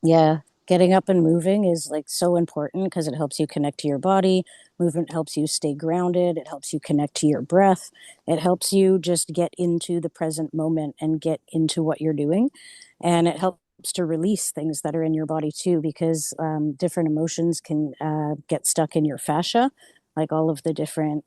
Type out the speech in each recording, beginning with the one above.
Yeah, getting up and moving is like so important because it helps you connect to your body. Movement helps you stay grounded. It helps you connect to your breath. It helps you just get into the present moment and get into what you're doing. And it helps to release things that are in your body too, because different emotions can get stuck in your fascia, like all of the different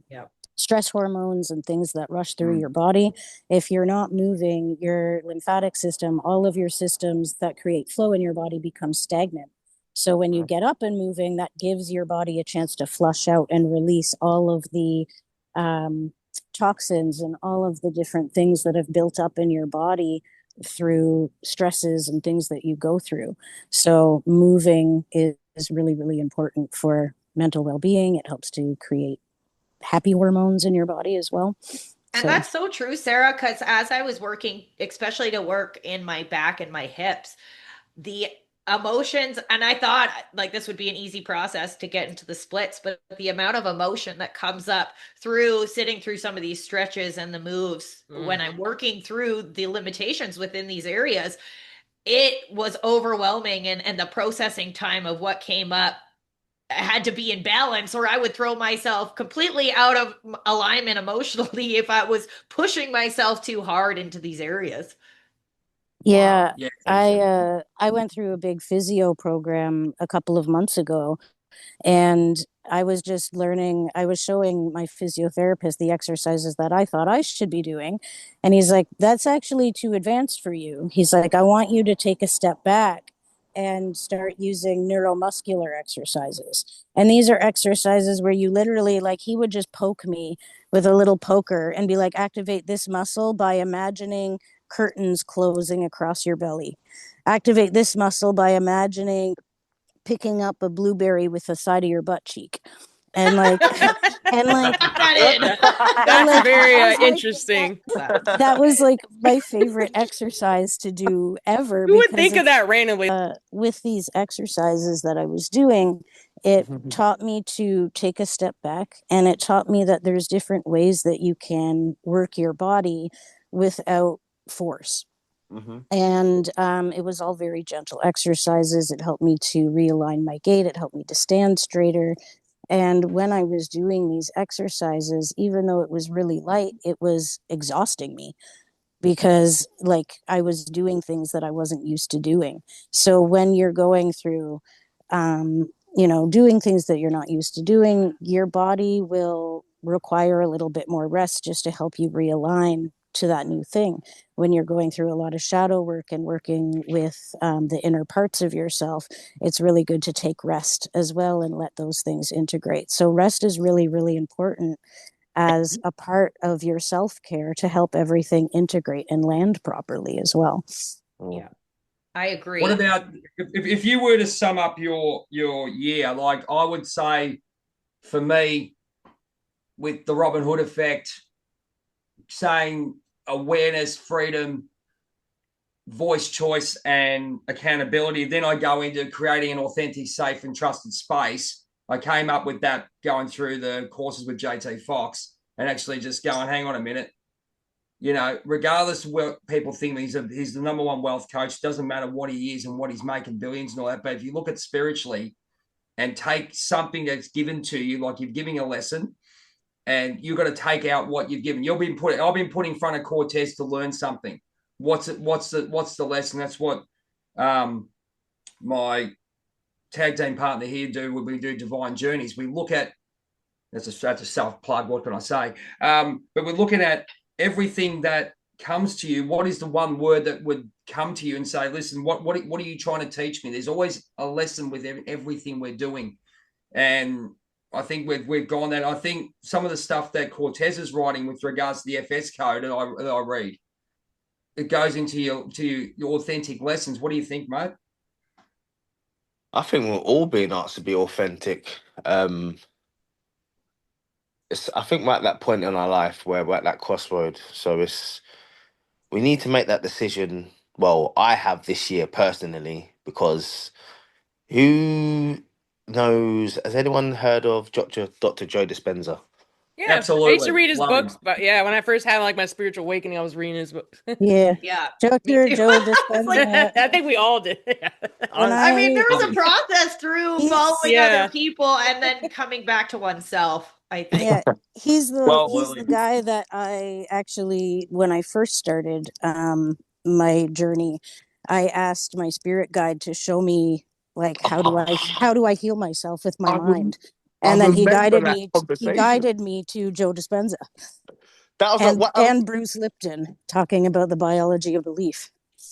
Yeah. stress hormones and things that rush through Mm. your body. If you're not moving, your lymphatic system, all of your systems that create flow in your body become stagnant. So when you get up and moving, that gives your body a chance to flush out and release all of the um, toxins and all of the different things that have built up in your body through stresses and things that you go through. So moving is really, really important for mental well-being. It helps to create happy hormones in your body as well. And So that's so true, Sarah, because as I was working, especially to work in my back and my hips, the emotions, and I thought like this would be an easy process to get into the splits, but the amount of emotion that comes up through sitting through some of these stretches and the moves when I'm working through the limitations within these areas, it was overwhelming. And the processing time of what came up had to be in balance, or I would throw myself completely out of alignment emotionally if I was pushing myself too hard into these areas. yeah, Yeah. I went through a big physio program a couple of months ago, and I was just learning. I was showing my physiotherapist the exercises that I thought I should be doing, and he's like, "That's actually too advanced for you." He's like, "I want you to take a step back and start using neuromuscular exercises." And these are exercises where you literally, like, he would just poke me with a little poker and be like, "Activate this muscle by imagining curtains closing across your belly. Activate this muscle by imagining picking up a blueberry with the side of your butt cheek." And like and like That in. and That's like very I was like interesting. that was like my favorite exercise to do ever, Who would because think of it's that randomly? with these exercises that I was doing, it taught me to take a step back, and it taught me that there's different ways that you can work your body without force. Mhm. And it was all very gentle exercises. It helped me to realign my gait. It helped me to stand straighter. And when I was doing these exercises, even though it was really light, it was exhausting me because, like, I was doing things that I wasn't used to doing. So when you're going through, doing things that you're not used to doing, your body will require a little bit more rest just to help you realign to that new thing. When you're going through a lot of shadow work and working with the inner parts of yourself, it's really good to take rest as well and let those things integrate. So rest is really, really important as a part of your self-care to help everything integrate and land properly as well. Yeah, I What agree. about if you were to sum up your year? Like I would say, for me, with the Robin Hood effect, saying awareness, freedom, voice choice, and accountability. Then I go into creating an authentic, safe, and trusted space. I came up with that going through the courses with JT Fox and actually just going, hang on a minute. You know, regardless of what people think, he's the number one wealth coach. Doesn't matter what he is and what he's making billions and all that. But if you look at spiritually and take something that's given to you, like you're giving a lesson, and you've got to take out what you've given. I've been put in front of Cortez to learn something. What's the lesson? That's what my tag team partner here do when we do Divine Journeys. We look at that's a self plug. What can I say? But we're looking at everything that comes to you. What is the one word that would come to you and say, listen, what are you trying to teach me? There's always a lesson with everything we're doing. And I think we've gone that. I think some of the stuff that Cortez is writing with regards to the FS code that I read, it goes into your authentic lessons. What do you think, mate? I think we're all being asked to be authentic. I think we're at that point in our life where we're at that crossroad. So we need to make that decision. Well, I have this year personally, because who knows? Has anyone heard of Dr. Joe Dispenza? Yeah, I used to Absolutely. read his Love books, him. but yeah, when I first had like my spiritual awakening, I was reading his books. Yeah. Yeah, me Dr. too. Joe It's like, Dispenza. I think we all did. And I mean, there Love was a him. process through he's following other Yeah. people and then coming back to oneself, I think. yeah, he's Well, the guy that I actually, when I first started my journey, I asked my spirit guide to show me, like, how do I heal myself with my I, mind? I And then remember that he conversation. guided me to Joe Dispenza That was like, what? and Bruce Lipton talking about the biology of belief.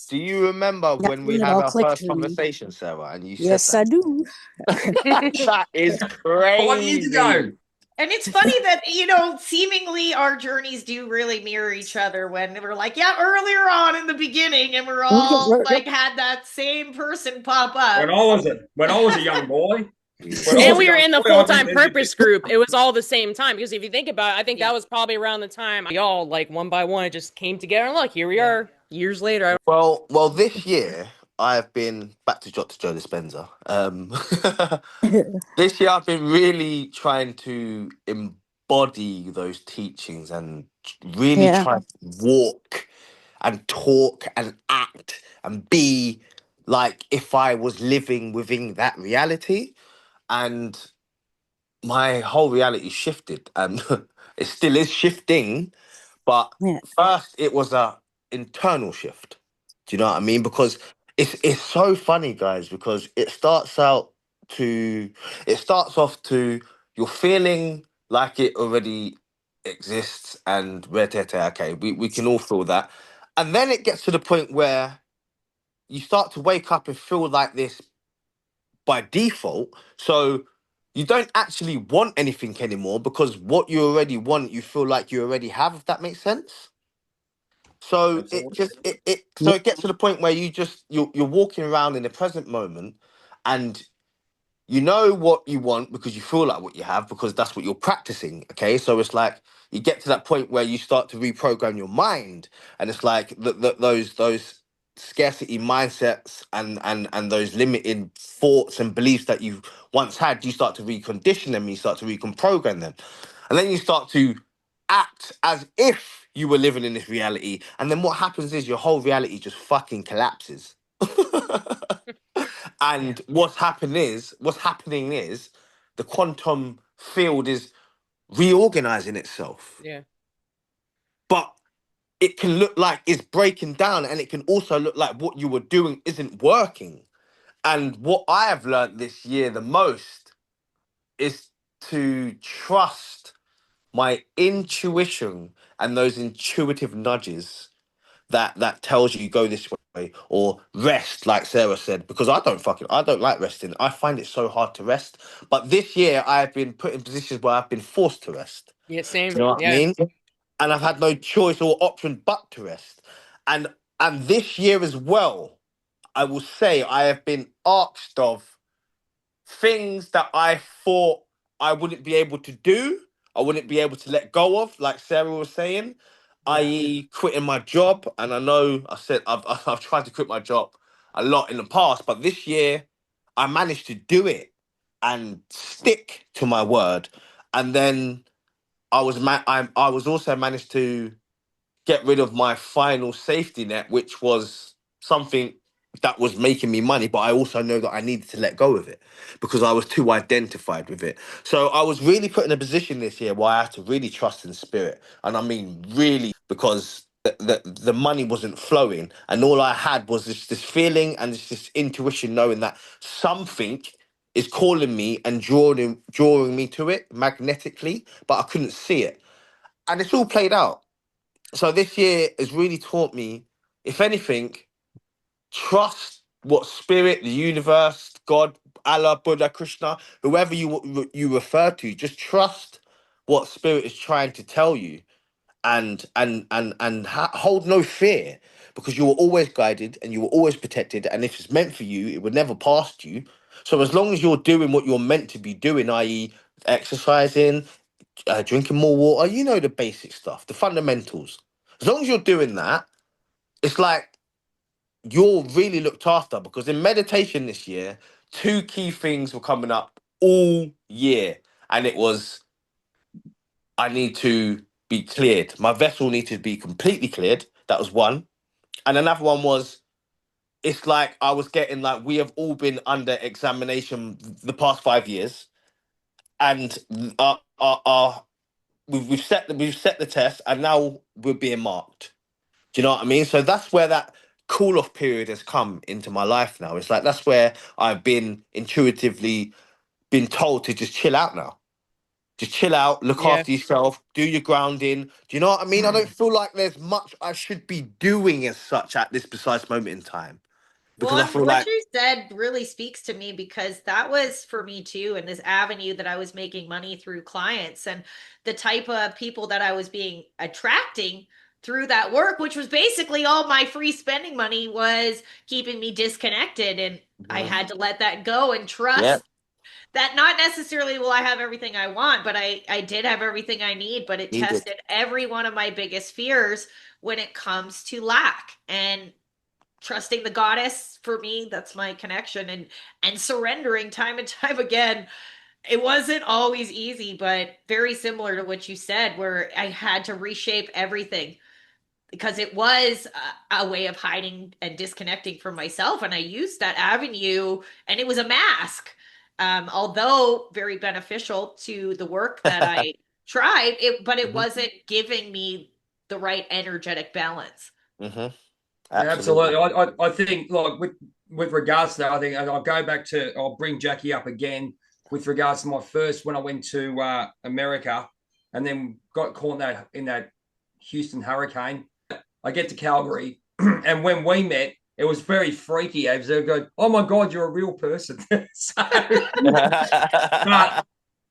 Do you remember That's when we when it had all our clicked first for me. conversation, Sarah, and you said Yes, that? I do. That is 5 years crazy. ago. And it's funny that, seemingly our journeys do really mirror each other when we're like, yeah, earlier on in the beginning, and we're all like had that same person pop up. When I was a young boy, And we were in the I full-time didn't purpose group. It was all the same time. Because if you think about it, I think Yeah. that was probably around the time we all, like, one by one, it just came together. And look, here we are years later. Well, this year I've been back to Dr. Joe Dispenza. This year I've been really trying to embody those teachings and really Yeah. try to walk and talk and act and be like if I was living within that reality. And my whole reality shifted, and it still is shifting. But Yeah. first, it was a internal shift. Do you know what I mean? Because it's so funny, guys. Because it starts off to you're feeling like it already exists, and okay, we can all feel that, and then it gets to the point where you start to wake up and feel like this by default. So you don't actually want anything anymore because what you already want, you feel like you already have, if that makes sense. So it Absolutely. just Yeah. it gets to the point where you're walking around in the present moment, and you know what you want because you feel like what you have because that's what you're practicing. Okay, so it's like you get to that point where you start to reprogram your mind, and it's like those scarcity mindsets and those limited thoughts and beliefs that you once had, you start to recondition them, you start to reprogram them, and then you start to act as if you were living in this reality, and then what happens is your whole reality just fucking collapses. Yeah. And what's happening is the quantum field is reorganizing itself. Yeah. But it can look like it's breaking down, and it can also look like what you were doing isn't working. And what I have learned this year the most is to trust my intuition and those intuitive nudges that tells you go this way, or rest, like Sarah said, because I don't like resting. I find it so hard to rest. But this year I have been put in positions where I've been forced to rest. Yeah, Do same. you know what I Yeah. mean? And I've had no choice or option but to rest. And this year as well, I will say I have been asked of things that I thought I wouldn't be able to do, I wouldn't be able to let go of, like Sarah was saying, Yeah. i.e., quitting my job. And I know I said I've tried to quit my job a lot in the past, but this year I managed to do it and stick to my word. And then I was also managed to get rid of my final safety net, which was something that was making me money, but I also know that I needed to let go of it because I was too identified with it. So I was really put in a position this year where I had to really trust in spirit. And I mean, really, because the money wasn't flowing. And all I had was this feeling and this intuition knowing that something is calling me and drawing me to it magnetically, but I couldn't see it. And it's all played out. So this year has really taught me, if anything, trust what spirit, the universe, God, Allah, Buddha, Krishna, whoever you refer to, just trust what spirit is trying to tell you, and hold no fear, because you were always guided and you were always protected, and if it's meant for you, it would never pass you. So as long as you're doing what you're meant to be doing, i.e., exercising, drinking more water, you know, the basic stuff, the fundamentals. As long as you're doing that, it's like you're really looked after, because in meditation this year, two key things were coming up all year. And it was I need to be cleared. My vessel needs to be completely cleared. That was one. And another one was, it's like I was getting like, we have all been under examination the past 5 years, and we've set the test, and now we're being marked. Do you know what I mean? So that's where that cool off period has come into my life now. It's like that's where I've been intuitively been told to just chill out now. Just chill out, look Yeah. after yourself, do your grounding. Do you know what I mean? I don't feel like there's much I should be doing as such at this precise moment in time, Well, because I feel what like you said really speaks to me because that was for me too, and this avenue that I was making money through clients and the type of people that I was being attracting through that work, which was basically all my free spending money was keeping me disconnected. And I Mhm. had to let that go and Yeah, trust that not necessarily will I have everything I want, but I did have everything I need, but it needed. tested every one of my biggest fears when it comes to lack. And trusting the goddess for me, that's my connection, and surrendering time and time again. It wasn't always easy, but very similar to what you said, where I had to reshape everything because it was a way of hiding and disconnecting from myself, and I used that avenue, and it was a mask, although very beneficial to the work that I tried it, but it Hmm. wasn't giving me the right energetic balance. Hmm. Yeah, absolutely. Absolutely. I think like with regards to that, I think I'll go back to I'll bring Jackie up again with regards to my first when I went to America and then got caught in that Houston hurricane. I get to Calgary, and when we met, it was very freaky. I was go, oh my God, you're a real person. So, but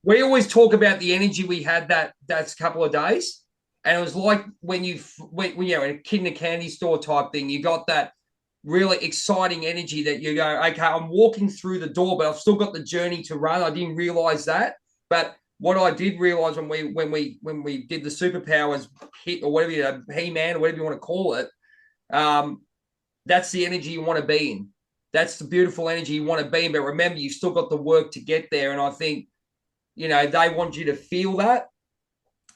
we always talk about the energy we had that's couple of days, and it was like when you know in a kid in a candy store type thing, you got that really exciting energy that you go, okay, I'm walking through the door, but I've still got the journey to run. I didn't realize that, but what I did realize when we did the superpowers hit or whatever, He-Man or whatever you want to call it, um, that's the energy you want to be in. That's the beautiful energy you want to be in. But remember, you've still got the work to get there. And I think they want you to feel that,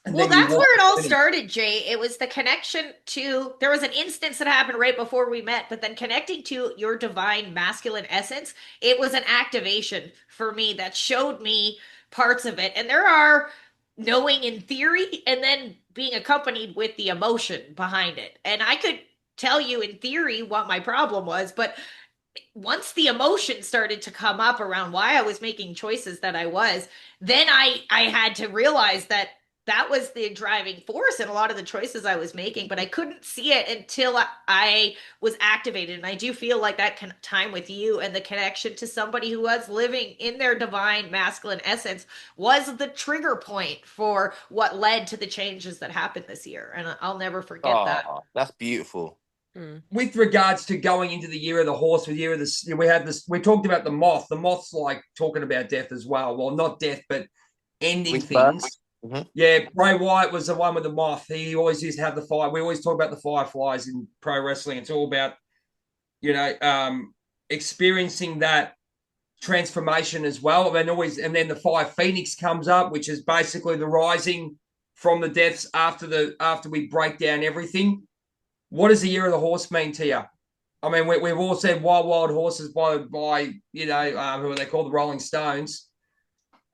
and Well, then you that's walk where it all the journey. started, Jay. It was the connection to, there was an instance that happened right before we met, but then connecting to your divine masculine essence, it was an activation for me that showed me parts of it. And there are knowing in theory and then being accompanied with the emotion behind it. And I could tell you in theory what my problem was, but once the emotion started to come up around why I was making choices that I was, then I had to realize that that was the driving force in a lot of the choices I was making, but I couldn't see it until I was activated. And I do feel like that time with you and the connection to somebody who was living in their divine masculine essence was the trigger point for what led to the changes that happened this year. And I'll never forget that. Oh, that's beautiful. Mm. With regards to going into the year of the horse, with year of this, we had this. We talked about the moth. The moth's like talking about death as well. Well, not death, but ending Rebirth. things. Mhm. Yeah, Bray Wyatt was the one with the moth. He always used to have the fire. We always talk about the fireflies in pro wrestling. It's all about experiencing that transformation as well. And then the fire phoenix comes up, which is basically the rising from the deaths after we break down everything. What does the year of the horse mean to you? I mean, we've all said wild horses by who are they called, the Rolling Stones.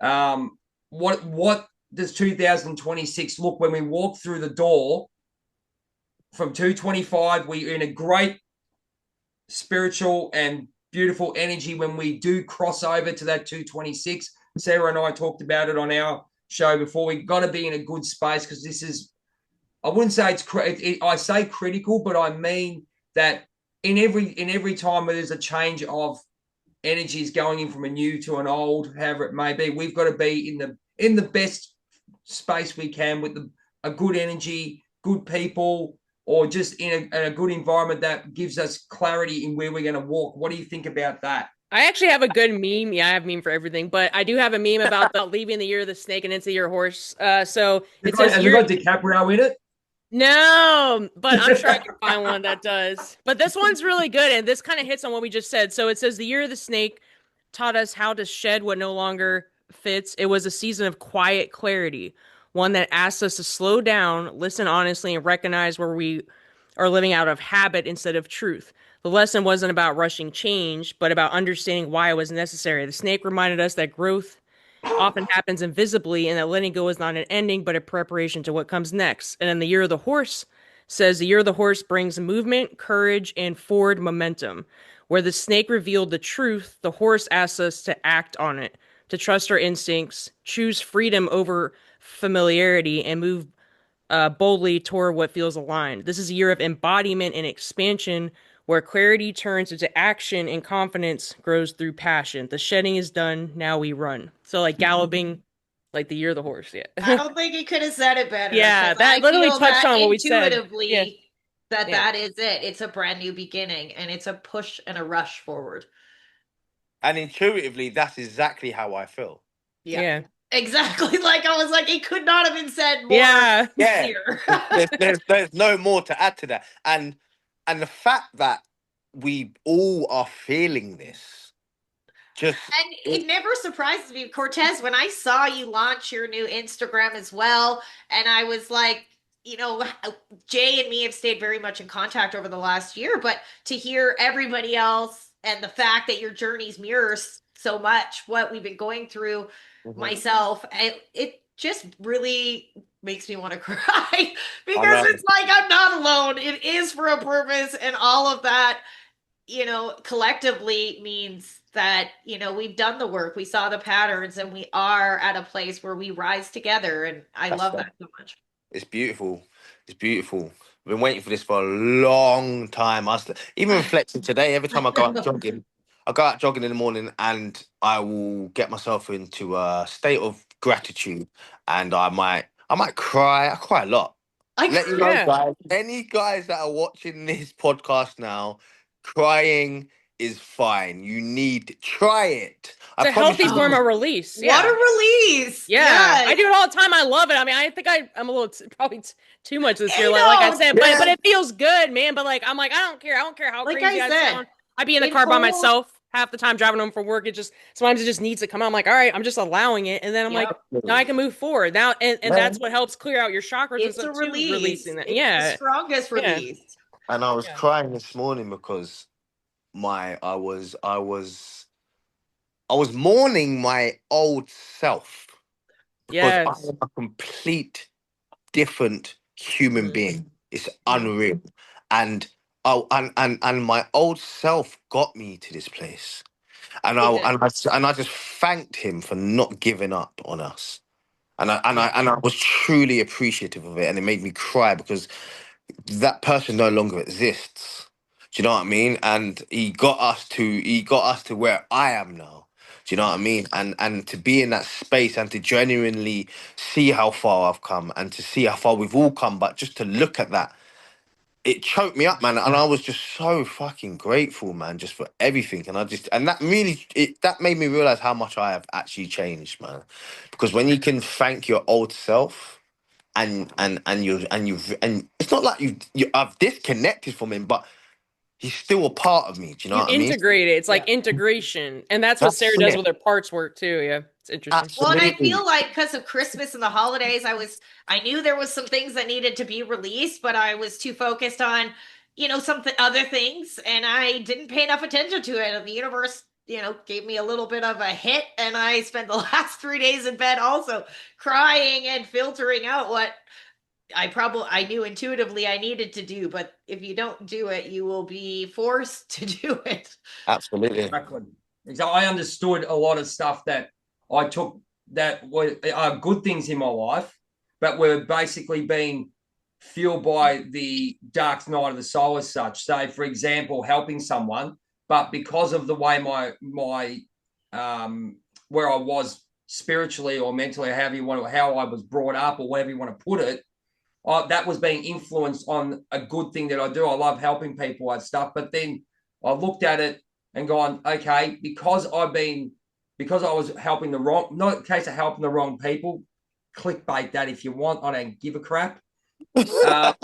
What does 2026 look when we walk through the door from 225? We're in a great spiritual and beautiful energy when we do cross over to that 226. Sarah and I talked about it on our show before. We've got to be in a good space because this is, I wouldn't say I say critical, but I mean that in every time where there's a change of energies going in from a new to an old, however it may be, we've got to be in the best space we can with a good energy, good people, or just in a good environment that gives us clarity in where we're going to walk. What do you think about that? I actually have a good meme. Yeah, I have a meme for everything, but I do have a meme about leaving the year of the snake and into the year of horse. So it says Has it got DiCaprio in it? no, but I'm sure I can find one that does. But this one's really good, and this kind of hits on what we just said. So it says the year of the snake taught us how to shed what no longer fits. It was a season of quiet clarity, one that asks us to slow down, listen honestly, and recognize where we are living out of habit instead of truth. The lesson wasn't about rushing change, but about understanding why it was necessary. The snake reminded us that growth often happens invisibly and that letting go is not an ending, but a preparation to what comes next. And then the year of the horse says the year of the horse brings movement, courage, and forward momentum. Where the snake revealed the truth, the horse asks us to act on it, to trust our instincts, choose freedom over familiarity, and move boldly toward what feels aligned. This is a year of embodiment and expansion where clarity turns into action and confidence grows through passion. The shedding is done. Now we run. So like galloping, like the year of the horse. Yeah. I don't think he could have said it better. Yeah, 'cause that I literally feel touched that on what we said. intuitively Yeah. that Yeah. that is it. It's a brand new beginning, and it's a push and a rush forward. And intuitively, that's exactly how I feel. Yeah. Exactly. Like I was like, it could not have been said more Yeah. Yeah. clear. There's no more to add to that. And the fact that we all are feeling this, just And it never surprises me, Cortez, when I saw you launch your new Instagram as well. And I was like, you know, Jay and me have stayed very much in contact over the last year, but to hear everybody else and the fact that your journeys mirrors so much what we've been going through myself, it just really makes me want to cry because it's like I'm not alone. It is for a purpose, and all of that, you know, collectively means that, you know, we've done the work, we saw the patterns, and we are at a place where we rise together. And I love that so much. It's beautiful. It's beautiful. I've been waiting for this for a long time. Even reflecting today, every time I go out jogging, I go out jogging in the morning and I will get myself into a state of gratitude, and I might cry. I cry a lot. Let you know, guys. Any guys that are watching this podcast now, crying is fine. You need try it. It's a healthy form of release. What a release. Yeah. Yes. I do it all the time. I love it. I mean, I think I'm a little probably too much this year, like I said, Yeah. but it feels good, man. But like, I'm like, I don't care how Like crazy I said, sound. I'd be in the car by myself half the time driving home from work. Sometimes it just needs to come out. I'm like, all right, I'm just allowing it. And then I'm like, now I can move forward. Now, and that's what helps clear out your chakras. It's a release. Releasing that. It's the strongest release. And I was crying this morning because I was mourning my old self. Because I am a complete different human being. It's unreal. And my old self got me to this place. And I just thanked him for not giving up on us. And I was truly appreciative of it, and it made me cry because that person no longer exists. Do you know what I mean? And he got us to where I am now. Do you know what I mean? And to be in that space and to genuinely see how far I've come and to see how far we've all come, but just to look at that, it choked me up, man. And I was just so fucking grateful, man, just for everything. And that really, that made me realize how much I have actually changed, man. Because when you can thank your old self, and it's not like I've disconnected from him, but he's still a part of me. Do you know what I mean? Integrate it. It's like integration, and that's what Sarah does with her parts work too. Yeah, it's interesting. Absolutely. Well, and I feel like because of Christmas and the holidays, I knew there was some things that needed to be released, but I was too focused on, you know, other things, and I didn't pay enough attention to it. And the universe, you know, gave me a little bit of a hit, and I spent the last 3 days in bed also crying and filtering out what I knew intuitively I needed to do. But if you don't do it, you will be forced to do it. Absolutely. Exactly. I understood a lot of stuff that I took that were good things in my life, but were basically being fueled by the dark night of the soul as such. So, for example, helping someone, but because of the way my where I was spiritually or mentally, how I was brought up or whatever you want to put it, that was being influenced on a good thing that I do. I love helping people and stuff. But then I looked at it and gone, okay, because I was helping not a case of helping the wrong people, clickbait that if you want. I don't give a crap. I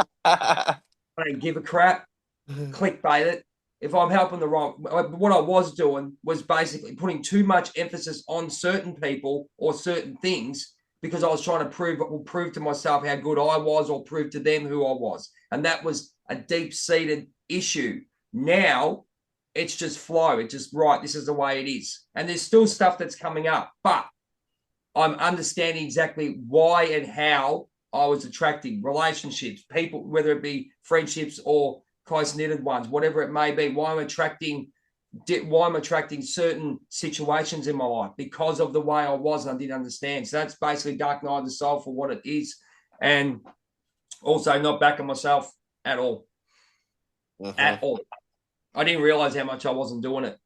don't give a crap. Clickbait it. If I'm helping what I was doing was basically putting too much emphasis on certain people or certain things because I was trying to prove to myself how good I was or prove to them who I was. And that was a deep-seated issue. Now it's just flow. It's just, right, this is the way it is. And there's still stuff that's coming up, but I'm understanding exactly why and how I was attracting relationships, people, whether it be friendships or close-knitted ones, whatever it may be, why I'm attracting certain situations in my life because of the way I was and I didn't understand. So that's basically Dark Night of the Soul for what it is. And also not backing myself at all. At all. I didn't realize how much I wasn't doing it.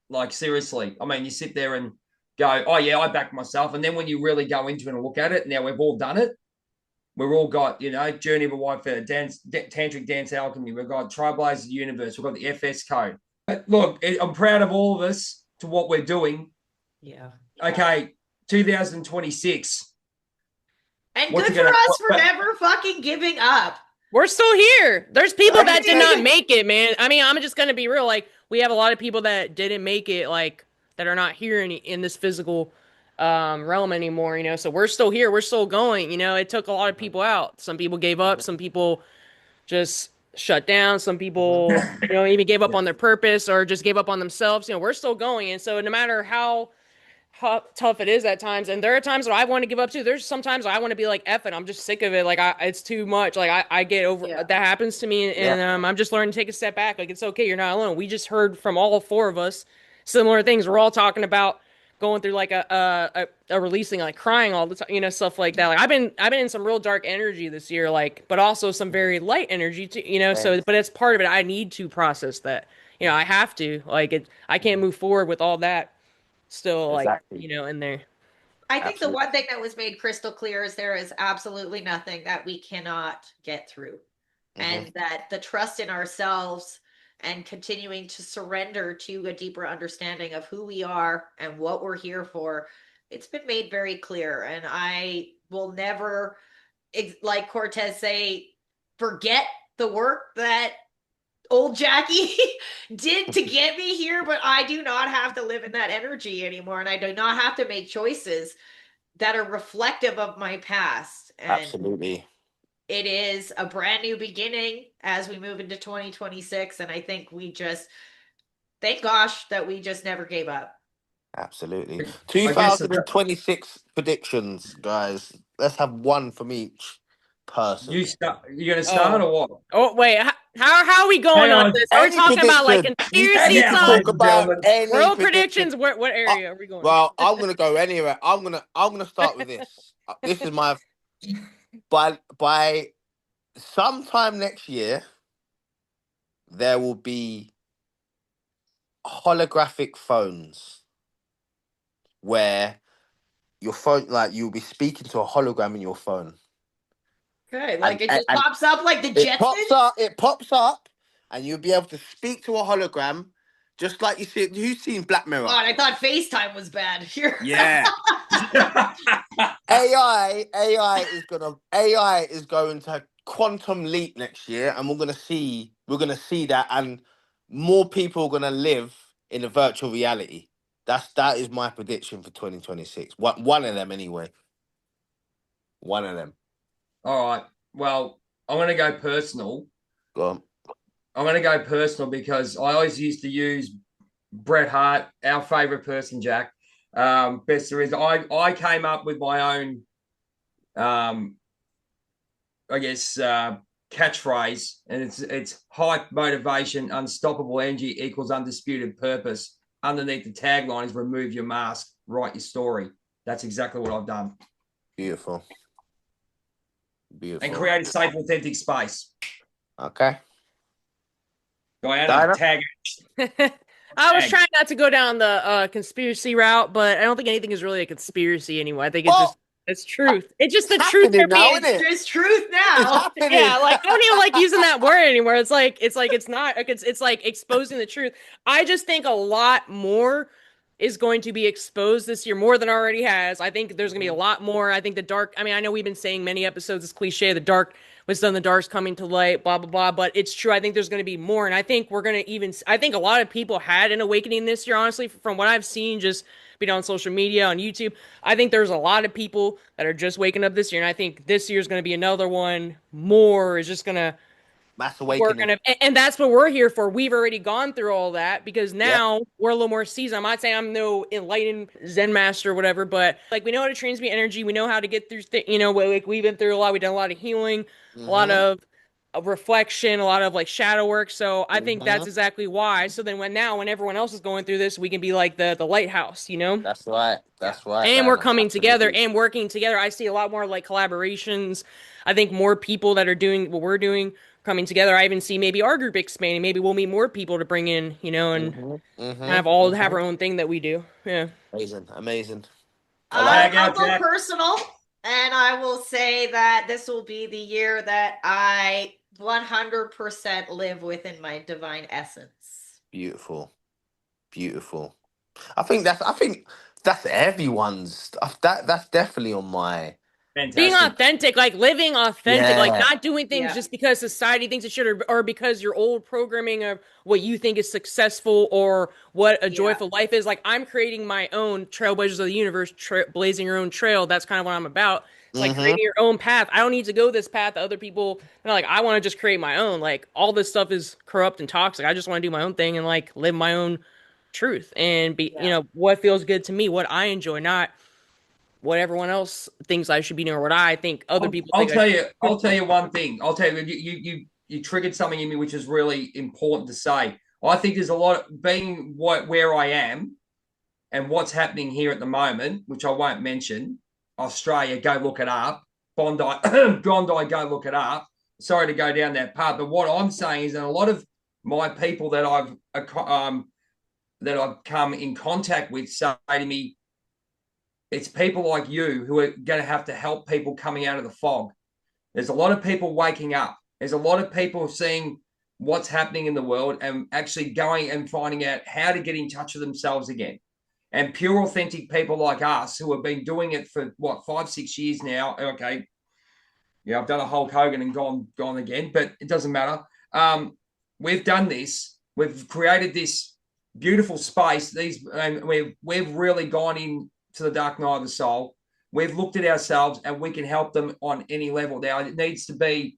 Like, seriously. I mean, you sit there and go, oh, yeah, I backed myself. And then when you really go into it and look at it, now we've all done it. We've all got, Journey of a White Feather, Tantric Dance Alchemy. We've got Trailblazers Universe. We've got the FS Code. But look, I'm proud of all of us to what we're doing. Yeah. Okay, 2026. And good for us for never fucking giving up. We're still here. There's people that did not make it, man. I mean, I'm just going to be real. Like, we have a lot of people that didn't make it, like, that are not here in this physical realm anymore, so we're still here. We're still going. It took a lot of people out. Some people gave up. Some people just shut down. Some people, even gave up on their purpose or just gave up on themselves. We're still going. And so no matter how tough it is at times, and there are times where I want to give up too. There's sometimes I want to be like, F it, I'm just sick of it. Like, it's too much. Like, I get over that happens to me, and I'm just learning to take a step back. Like, it's okay. You're not alone. We just heard from all four of us similar things. We're all talking about going through like a releasing, like crying all the time, stuff like that. Like, I've been in some real dark energy this year, like, but also some very light energy too, so, but it's part of it. I need to process that, I have to, like, I can't move forward with all that still, Exactly. like, in there. I think the one thing that was made crystal clear is there is absolutely nothing that we cannot get through. And that the trust in ourselves and continuing to surrender to a deeper understanding of who we are and what we're here for, it's been made very clear. And I will never, like Cortez say, forget the work that old Jackie did to get me here, but I do not have to live in that energy anymore. And I do not have to make choices that are reflective of my past. And absolutely. It is a brand new beginning as we move into 2026. And I think thank gosh that we just never gave up. Absolutely. 2026 predictions, guys. Let's have one from each person. You're going to start or what? Oh, wait. How are we going on this? Are we talking about like conspiracy talk about world predictions? What area are we going? Well, I'm going to go anywhere. I'm going to start with this. This is my by sometime next year, there will be holographic phones where your phone, like, you'll be speaking to a hologram in your phone. Good. Like, it just pops up like the Jetsons? It pops up, and you'll be able to speak to a hologram, just like you've seen Black Mirror. God, I thought FaceTime was bad. Yeah. AI is going to quantum leap next year, and we're gonna see that, and more people are gonna live in a virtual reality. That is my prediction for 2026. One of them anyway. One of them. All right. Well, I'm going to go personal. Go on. I'm going to go personal because I always used to use Bret Hart, our favorite person, Jack. Best there is. I came up with my own, catchphrase, and it's hype, motivation, unstoppable energy equals undisputed purpose. Underneath the tagline is remove your mask, write your story. That's exactly what I've done. Beautiful. And create a safe, authentic space. Okay. Diana, tag it. I was trying not to go down the conspiracy route, but I don't think anything is really a conspiracy anymore. I think it's truth. It's just the truth. It's truth now. Yeah, like, I don't even like using that word anymore. It's like it's like exposing the truth. I just think a lot more is going to be exposed this year, more than already has. I think there's going to be a lot more. I think the dark, I mean, I know we've been saying many episodes, it's cliche, the dark what's done in the dark's coming to light, blah, blah, blah. But it's true. I think there's going to be more. And I think we're going to I think a lot of people had an awakening this year, honestly, from what I've seen, just being on social media, on YouTube. I think there's a lot of people that are just waking up this year. And I think this year is going to be another one. More is just going to, Mass we're awakening. gonna, and that's what we're here for. We've already gone through all that because Yep. now we're a little more seasoned. I'm not saying I'm no enlightened Zen master or whatever, but like we know how to transmute energy. We know how to get through, like we've been through a lot. We've done a lot of healing, a lot Mm-hmm. of reflection, a lot of like shadow work. So I think Mm-hmm. that's exactly why. So then when everyone else is going through this, we can be like the lighthouse, That's right. That's right, and man. we're coming together Absolutely. and working together. I see a lot more like collaborations. I think more people that are doing what we're doing coming together. I even see maybe our group expanding. Maybe we'll meet more people to bring in, and Mm-hmm. kind of Mm-hmm. all have Mm-hmm. our own thing that we do. Yeah. Amazing. Amazing. I love it. Tag I'll out, go Jack. personal, and I will say that this will be the year that I 100% live within my divine essence. Beautiful. Beautiful. I think that's everyone's stuff. That's definitely on my. Being Fantastic. authentic, like living authentic, like Yeah. not doing things Yeah. just because society thinks it should, or because your old programming of what you think is successful or what a Yeah. joyful life is. Like I'm creating my own trailblazers of the universe, blazing your own trail. That's kind of what I'm about. It's like Mm-hmm. creating your own path. I don't need to go this path that other people. Like I want to just create my own. Like all this stuff is corrupt and toxic. I just want to do my own thing and like live my own truth and be, Yeah. what feels good to me, what I enjoy, not what everyone else thinks I should be doing, or what I think other people I'll think I tell should. you. I'll tell you one thing. I'll tell you. You triggered something in me which is really important to say. I think there's a lot of being where I am and what's happening here at the moment, which I won't mention. Australia, go look it up. Bondi, Bondi, go look it up. Sorry to go down that path, but what I'm saying is that a lot of my people that I've come in contact with say to me, it's people like you who are going to have to help people coming out of the fog. There's a lot of people waking up. There's a lot of people seeing what's happening in the world and actually going and finding out how to get in touch with themselves again. And pure, authentic people like us who have been doing it for 5-6 years now. Okay, yeah, I've done a Hulk Hogan and gone again, but it doesn't matter. We've done this. We've created this beautiful space. And we've really gone into the dark night of the soul. We've looked at ourselves and we can help them on any level. Now it needs to be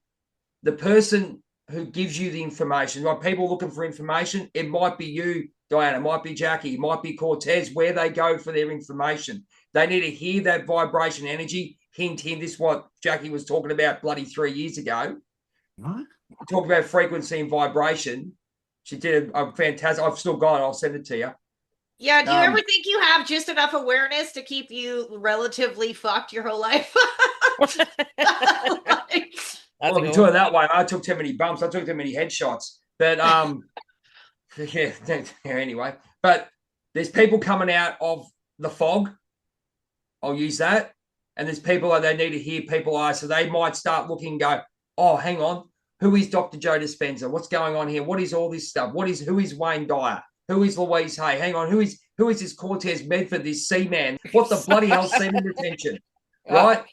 the person who gives you the information. Like people looking for information, it might be you, Diana, it might be Jackie, it might be Cortez, where they go for their information. They need to hear that vibration energy. Hint, hint, this is what Jackie was talking about bloody 3 years ago. What? Talk about frequency and vibration. She did a fantastic, I've still got it, I'll send it to you. Yeah, do you ever think you have just enough awareness to keep you relatively fucked your whole life? Well, if you took it that way, I took too many bumps. I took too many headshots. But yeah, anyway. But there's people coming out of the fog. I'll use that. And there's people that they need to hear people are. So they might start looking and go, oh, hang on. Who is Dr. Joe Dispenza? What's going on here? What is all this stuff? Who is Wayne Dyer? Who is Louise Hay? Hang on. Who is this Cortez Medford, this Seaman? What the bloody hell semen retention? Right?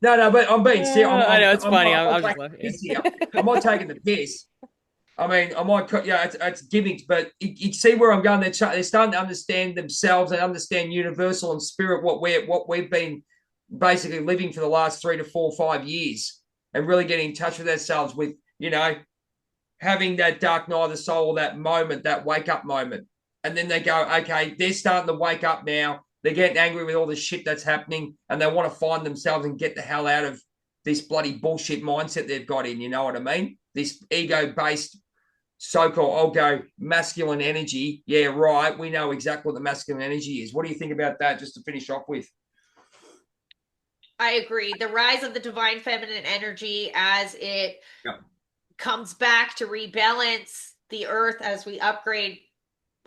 No, but I'm being serious. I know it's funny. I'm just laughing. I'm not taking the piss. I mean, I might, it's gimmicks, but you see where I'm going. They're starting to understand themselves and understand universal and spirit, what we've been basically living for the last 3 to 4, 5 years, and really getting in touch with ourselves with, having that dark night of the soul, that moment, that wake up moment. And then they go, okay, they're starting to wake up now. They're getting angry with all the shit that's happening, and they want to find themselves and get the hell out of this bloody bullshit mindset they've got in. You know what I mean? This ego-based, so-called, I'll go masculine energy. Yeah, right. We know exactly what the masculine energy is. What do you think about that? Just to finish off with. I agree. The rise of the divine feminine energy as it comes back to rebalance the earth as we upgrade,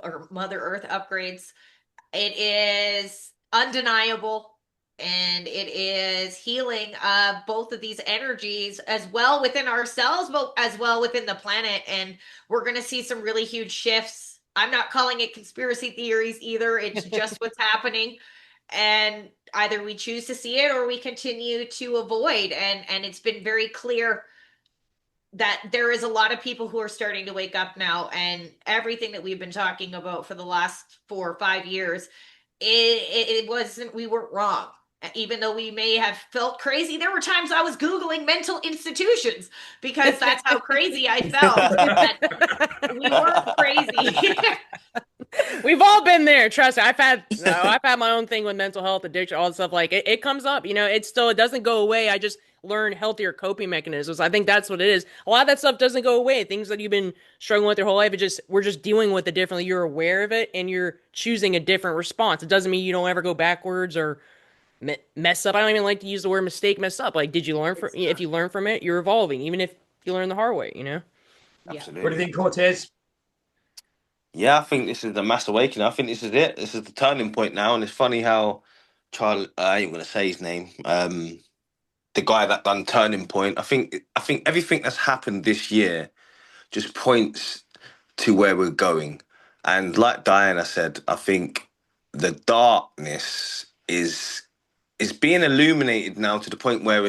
or Mother Earth upgrades. It is undeniable, and it is healing of both of these energies as well within ourselves, but as well within the planet. And we're going to see some really huge shifts. I'm not calling it conspiracy theories either. It's just what's happening. And either we choose to see it or we continue to avoid. And it's been very clear that there is a lot of people who are starting to wake up now, and everything that we've been talking about for the last 4 or 5 years, it wasn't, we weren't wrong. Even though we may have felt crazy, there were times I was Googling mental institutions because that's how crazy I felt. We weren't crazy. We've all been there. Trust me. I've had my own thing with mental health, addiction, all that stuff. Like it comes up, it doesn't go away. I just learn healthier coping mechanisms. I think that's what it is. A lot of that stuff doesn't go away. Things that you've been struggling with your whole life, we're just dealing with it differently. You're aware of it and you're choosing a different response. It doesn't mean you don't ever go backwards or mess up. I don't even like to use the word mistake, mess up. Like, did you learn from, if you learn from it, you're evolving, even if you learn the hard way, Absolutely. What do you think, Cortez? Yeah, I think this is the mass awakening. I think this is it. This is the turning point now. And it's funny how Charlie, I ain't gonna say his name, the guy that done Turning Point. I think everything that's happened this year just points to where we're going. And like Diana said, I think the darkness is being illuminated now to the point where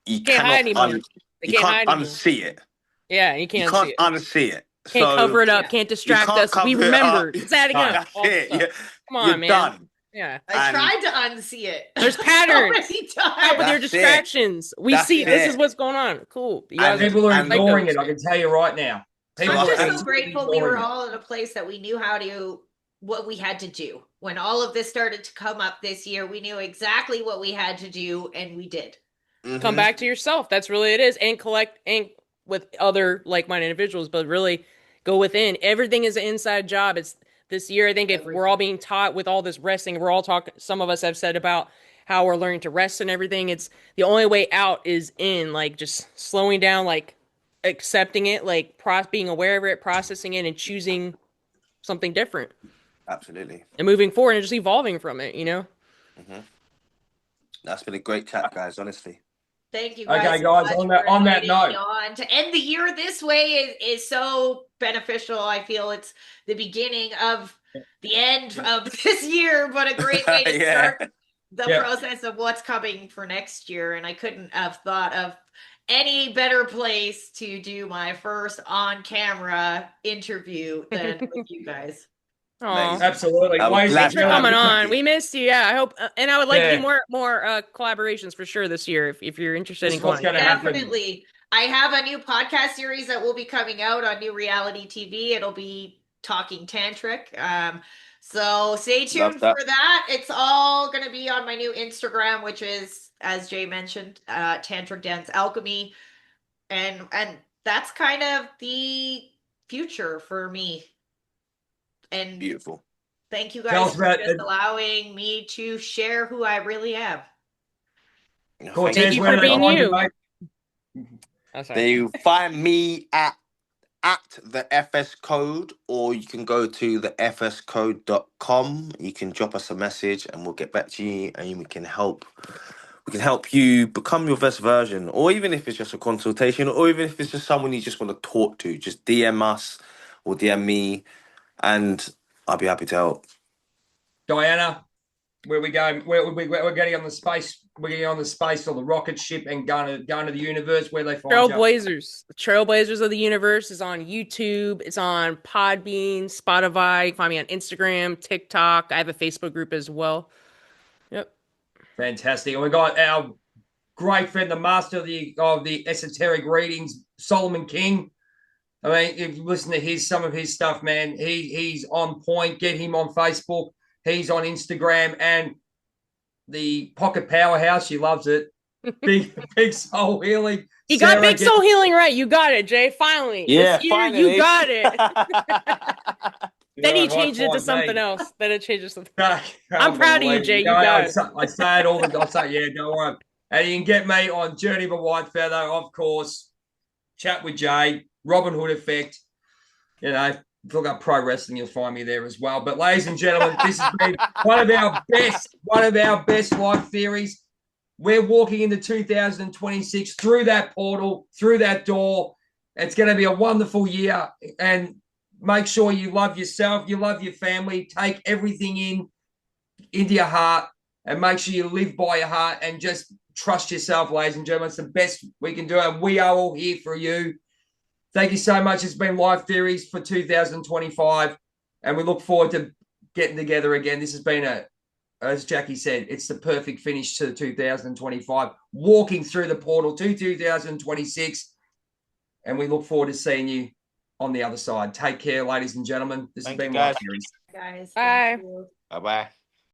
you can't hide anymore. You can't unsee it. Yeah, you can't see it. Unsee it. Can't cover it up. Can't distract us. We remembered. It's adding up. That's it. Come on, man. Done. Yeah. I tried to unsee it. There's patterns. Stop with your distractions. We see this is what's going on. Cool. People are ignoring it. I can tell you right now. I'm just so grateful we were all in a place that we knew what we had to do. When all of this started to come up this year, we knew exactly what we had to do, and we did. Mm-hmm. Come back to yourself. That's really it is. And collect with other like-minded individuals, but really go within. Everything is an inside job. It's this year, I think if we're all being taught with all this resting, we're all talking, some of us have said about how we're learning to rest and everything. It's the only way out is in, like, just slowing down, like accepting it, like being aware of it, processing it, and choosing something different. Absolutely. And moving forward and just evolving from it, Mm-hmm. That's been a great chat, guys, honestly. Thank you guys. Okay, guys, on that note. To end the year this way is so beneficial. I feel it's the beginning of the end of this year, but a great way to start the process of what's coming for next year. And I couldn't have thought of any better place to do my first on-camera interview than with you guys. Aww. Absolutely. Thanks for coming on. We missed you. Yeah, I hope, and I would like to do more collaborations for sure this year. If you're interested in going, definitely. I have a new podcast series that will be coming out on New Reality TV. It'll be Talking Tantric. So stay tuned for that. It's all going to be on my new Instagram, which is, as Jay mentioned, Tantric Dance Alchemy, and that's kind of the future for me. And beautiful. Thank you guys for just allowing me to share who I really am. Cortez, thank you for being you. You find me at the FS Code, or you can go to the fscode.com. You can drop us a message and we'll get back to you, and we can help you become your best version, or even if it's just a consultation, or even if it's just someone you just want to talk to, just DM us or DM me, and I'll be happy to help. Diana, where we going? We're getting on the space. We're getting on the space or the rocket ship and going to the universe. Where they find Trailblazers. The Trailblazers of the Universe is on YouTube. It's on Podbean, Spotify. You can find me on Instagram, TikTok. I have a Facebook group as well. Yep. Fantastic. And we got our great friend, the master of the esoteric readings, Solomon King. I mean, if you listen to some of his stuff, man, he's on point. Get him on Facebook. He's on Instagram and the Pocket Powerhouse. She loves it. Big soul healing. He got big soul healing right. You got it, Jay. Finally. Yeah, this year, finally. You got it. Then he changed it to something else. Then it changes something. I'm proud of you, Jay. You got it. I say it all the time. I say, yeah, don't worry. And you can get me on Journey of a White Feather, of course. Chat with Jay, Robin Hood Effect. If you look up pro wrestling, you'll find me there as well. But ladies and gentlemen, this has been one of our best life theories. We're walking into 2026 through that portal, through that door. It's going to be a wonderful year. And make sure you love yourself, you love your family, take everything into your heart, and make sure you live by your heart and just trust yourself, ladies and gentlemen. It's the best we can do. And we are all here for you. Thank you so much. It's been Life Theories for 2025, and we look forward to getting together again. This has been as Jackie said, it's the perfect finish to 2025, walking through the portal to 2026, and we look forward to seeing you on the other side. Take care, ladies and gentlemen. This has been Life Theories. Guys, Bye. thank you. Bye-bye.